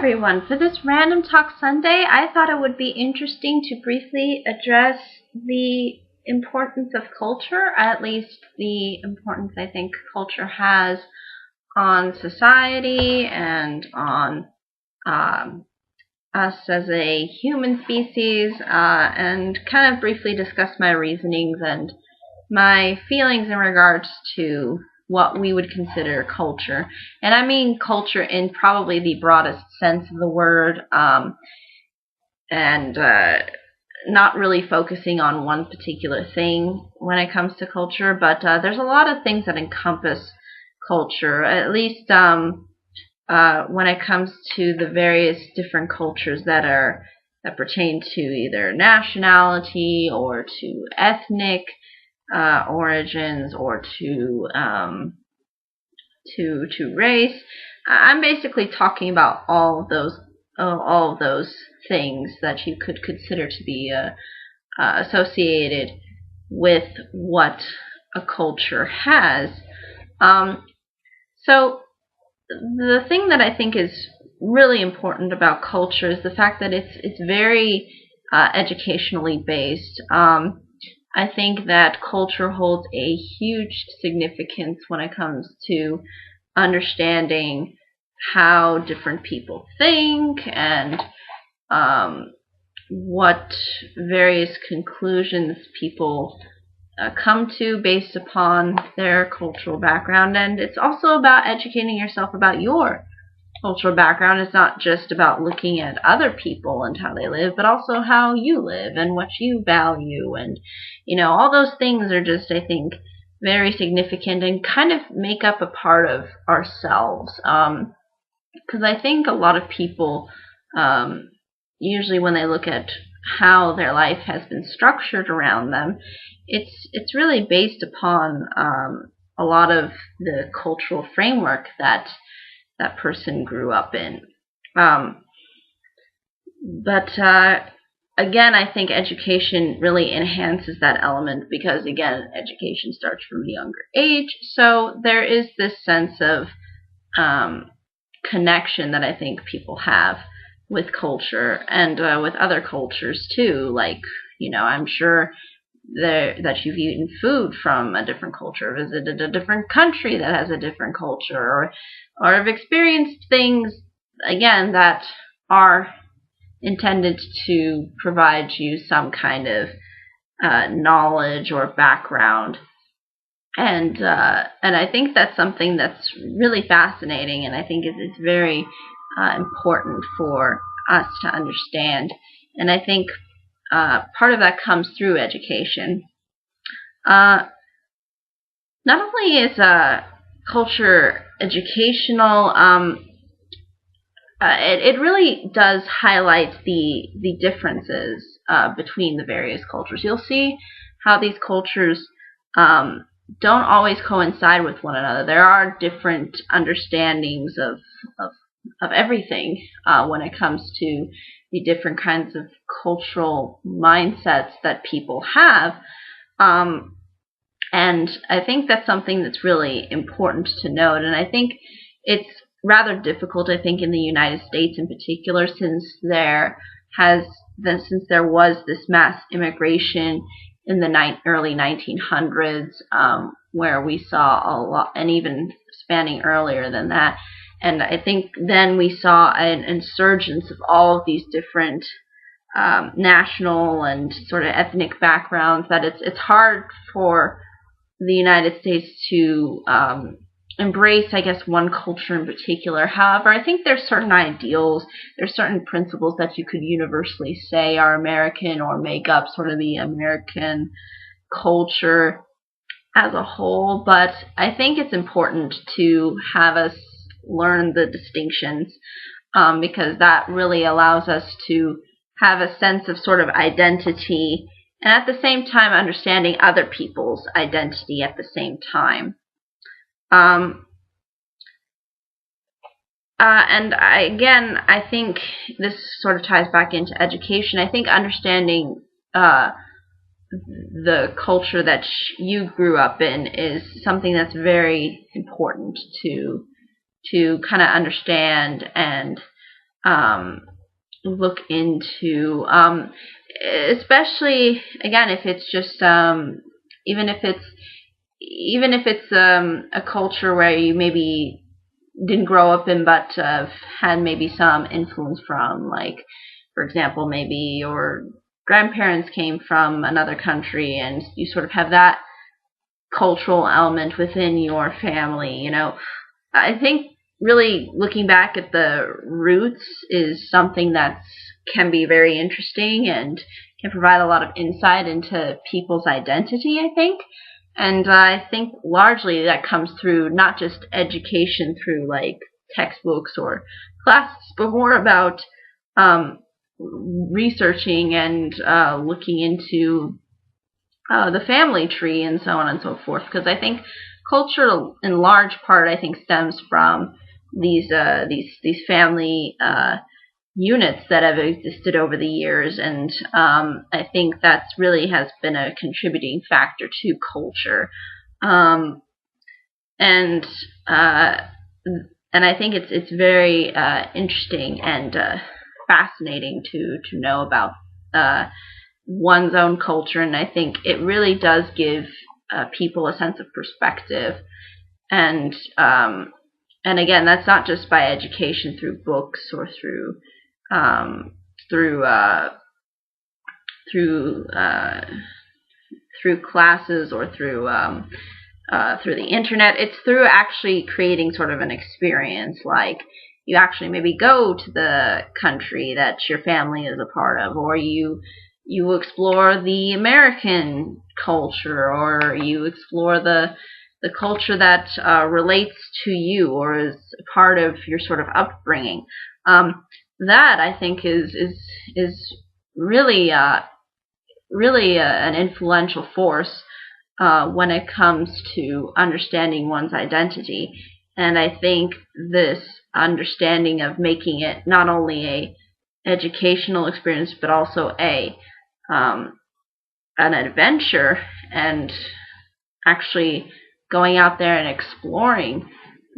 everyone. For this Random Talk Sunday, I thought it would be interesting to briefly address the importance of culture, at least the importance I think culture has on society and on us as a human species, and kind of briefly discuss my reasonings and my feelings in regards to what we would consider culture. And I mean culture in probably the broadest sense of the word, and not really focusing on one particular thing when it comes to culture, but there's a lot of things that encompass culture, at least when it comes to the various different cultures that pertain to either nationality or to ethnic origins or to race. I'm basically talking about all of those things that you could consider to be associated with what a culture has. So the thing that I think is really important about culture is the fact that it's very educationally based. I think that culture holds a huge significance when it comes to understanding how different people think and what various conclusions people come to based upon their cultural background. And it's also about educating yourself about your cultural background. Is not just about looking at other people and how they live, but also how you live and what you value. And, all those things are just, I think, very significant and kind of make up a part of ourselves. Because I think a lot of people, usually when they look at how their life has been structured around them, it's really based upon a lot of the cultural framework that person grew up in. But again, I think education really enhances that element because, again, education starts from a younger age. So there is this sense of connection that I think people have with culture and with other cultures too. Like, I'm sure that you've eaten food from a different culture, visited a different country that has a different culture, or have experienced things, again, that are intended to provide you some kind of knowledge or background. And I think that's something that's really fascinating, and I think it's very important for us to understand. And I think part of that comes through education. Not only is culture educational, it really does highlight the differences between the various cultures. You'll see how these cultures don't always coincide with one another. There are different understandings of everything when it comes to the different kinds of cultural mindsets that people have. And I think that's something that's really important to note. And I think it's rather difficult, I think, in the United States in particular, since there was this mass immigration in the early 1900s, where we saw a lot, and even spanning earlier than that. And I think then we saw an insurgence of all of these different national and sort of ethnic backgrounds that it's hard for the United States to embrace, I guess, one culture in particular. However, I think there's certain ideals, there's certain principles that you could universally say are American or make up sort of the American culture as a whole. But I think it's important to have us learn the distinctions, because that really allows us to have a sense of sort of identity and at the same time understanding other people's identity at the same time. And I think this sort of ties back into education. I think understanding the culture that you grew up in is something that's very important to kind of understand and look into, especially again if it's just even if it's a culture where you maybe didn't grow up in, but had maybe some influence from, like, for example, maybe your grandparents came from another country and you sort of have that cultural element within your family. I think really looking back at the roots is something that can be very interesting and can provide a lot of insight into people's identity, I think. And I think largely that comes through not just education through like textbooks or classes, but more about researching and looking into the family tree and so on and so forth. Because I think culture, in large part, I think stems from these family units that have existed over the years, and I think that's really has been a contributing factor to culture, and I think it's very interesting and fascinating to know about one's own culture, and I think it really does give people a sense of perspective, and again, that's not just by education through books or through classes or through the internet. It's through actually creating sort of an experience, like you actually maybe go to the country that your family is a part of, or you explore the American culture, or you explore the culture that relates to you or is part of your sort of upbringing. That I think is really an influential force when it comes to understanding one's identity. And I think this understanding of making it not only a educational experience, but also an adventure, and actually going out there and exploring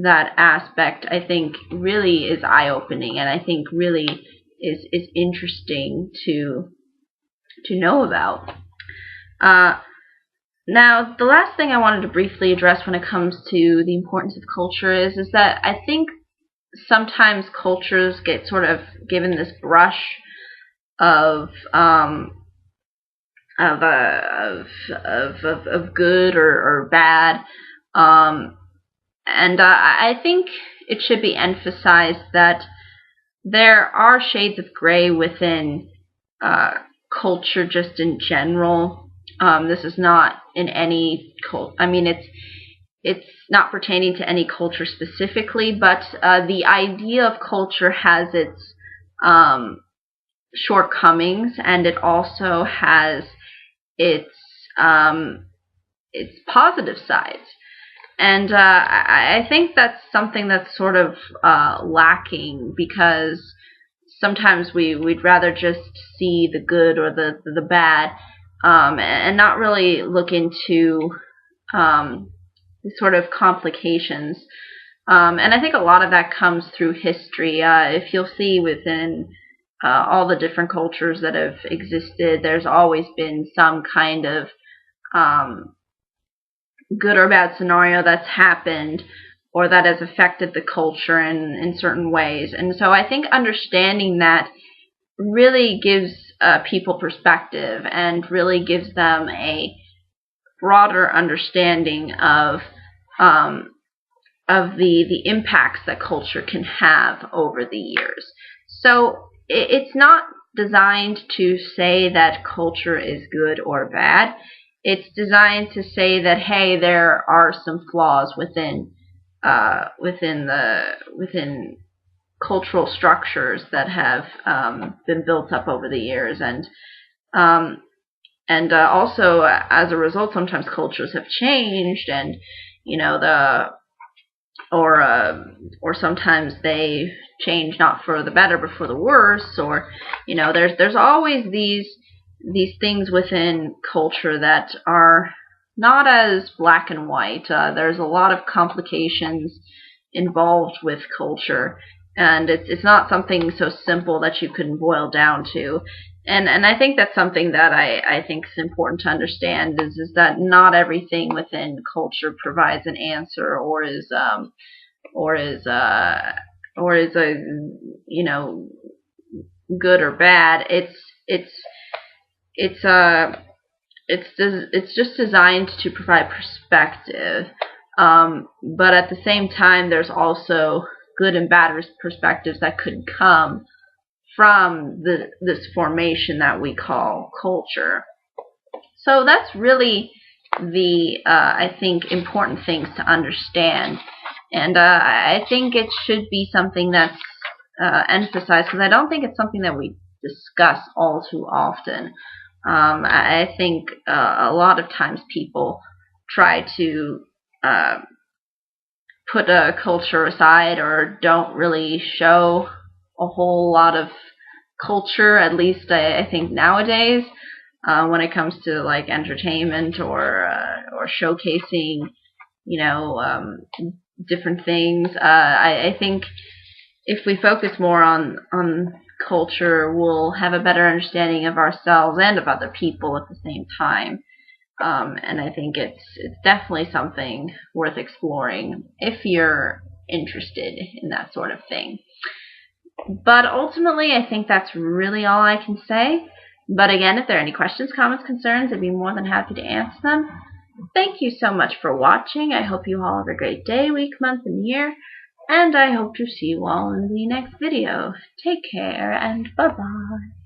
that aspect, I think really is eye-opening, and I think really is interesting to know about. Now, the last thing I wanted to briefly address when it comes to the importance of culture is that I think sometimes cultures get sort of given this brush of good or bad, and I think it should be emphasized that there are shades of gray within culture just in general. This is not in any cult. I mean, it's not pertaining to any culture specifically, but the idea of culture has its shortcomings, and it also has its positive sides. And I think that's something that's sort of lacking, because sometimes we'd rather just see the good or the bad, and not really look into sort of complications. And I think a lot of that comes through history. If you'll see within all the different cultures that have existed, there's always been some kind of good or bad scenario that's happened or that has affected the culture in certain ways. And so I think understanding that really gives people perspective and really gives them a broader understanding of the impacts that culture can have over the years. So it's not designed to say that culture is good or bad. It's designed to say that, hey, there are some flaws within cultural structures that have been built up over the years, and also as a result, sometimes cultures have changed, and or sometimes they change not for the better but for the worse, or there's always these things within culture that are not as black and white. There's a lot of complications involved with culture, and it's not something so simple that you can boil down to. And I think that's something that I think is important to understand is that not everything within culture provides an answer or is or is uh or is a good or bad. It's it's just designed to provide perspective, but at the same time, there's also good and bad perspectives that could come from this formation that we call culture. So that's really the I think important things to understand, and I think it should be something that's emphasized, because I don't think it's something that we discuss all too often. I think a lot of times people try to put a culture aside or don't really show a whole lot of culture, at least I think nowadays, when it comes to like entertainment or showcasing, different things. I think if we focus more on culture, we'll have a better understanding of ourselves and of other people at the same time. And I think it's definitely something worth exploring if you're interested in that sort of thing. But ultimately, I think that's really all I can say. But again, if there are any questions, comments, concerns, I'd be more than happy to answer them. Thank you so much for watching. I hope you all have a great day, week, month, and year. And I hope to see you all in the next video. Take care, and bye-bye.